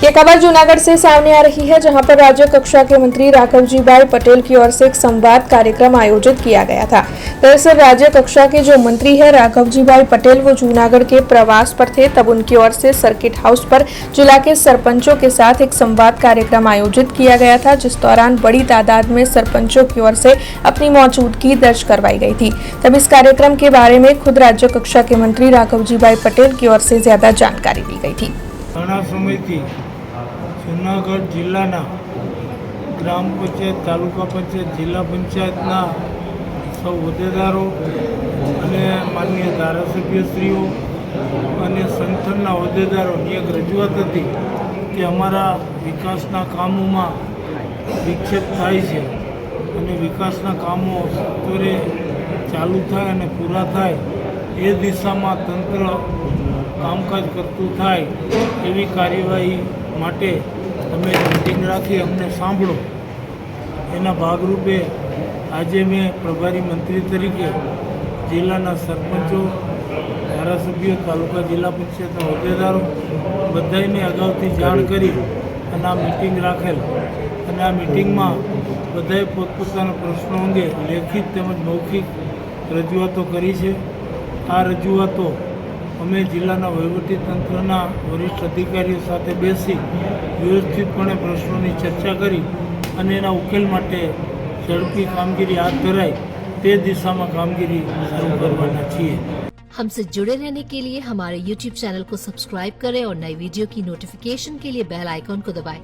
ये खबर जूनागढ़ से सामने आ रही है, जहां पर राज्य कक्षा के मंत्री राघव जी भाई पटेल की ओर से एक संवाद कार्यक्रम आयोजित किया गया था। दरअसल राज्य कक्षा के जो मंत्री है राघव जी भाई पटेल, वो जूनागढ़ के प्रवास पर थे। तब उनकी ओर से सर्किट हाउस पर जिला के सरपंचों के साथ एक संवाद कार्यक्रम आयोजित किया गया था, जिस दौरान बड़ी तादाद में सरपंचों की ओर से अपनी मौजूदगी दर्ज करवाई गई थी। तब इस कार्यक्रम के बारे में खुद राज्य कक्षा के मंत्री राघव जी भाई पटेल की ओर से ज्यादा जानकारी दी गई थी। घणा समयथी जूनागढ़ जिल्लाना ग्राम पंचायत, तालुका पंचायत, जिला पंचायतना सौ होद्देदारो અને માનનીય ધારાસભ્યશ્રીઓ અને સંગઠનના હોદ્દેદારોની એક રજૂઆત હતી કે અમારા વિકાસના કામોમાં વિક્ષેપ થાય છે અને વિકાસના કામો સત્વરે ચાલુ થાય અને પૂરા થાય એ દિશામાં તંત્ર કામકાજ કરતું થાય એવી કાર્યવાહી માટે અમે મીટિંગ રાખી અમને સાંભળો એના ભાગરૂપે આજે મેં પ્રભારી મંત્રી તરીકે જિલ્લાના સરપંચો, ધારાસભ્યો, તાલુકા જિલ્લા પંચાયતના હોદ્દેદારો બધાને અગાઉથી જાણ કરી અને આ મીટિંગ રાખેલ અને આ મીટિંગમાં બધાએ પોતપોતાના પ્રશ્નો અંગે લેખિત તેમજ મૌખિક રજૂઆતો કરી છે। આ રજૂઆતો અમે જિલ્લાના વહીવટીતંત્રના વરિષ્ઠ અધિકારીઓ સાથે બેસી વ્યવસ્થિતપણે પ્રશ્નોની ચર્ચા કરી અને એના ઉકેલ માટે ઝડપી કામગીરી હાથ ધરાય તે દિશામાં કામગીરી શરૂ કરવાના છીએ। हमसे जुड़े रहने के लिए हमारे YouTube चैनल को सब्सक्राइब करें और नई वीडियो की नोटिफिकेशन के लिए बेल आइकॉन को दबाएं।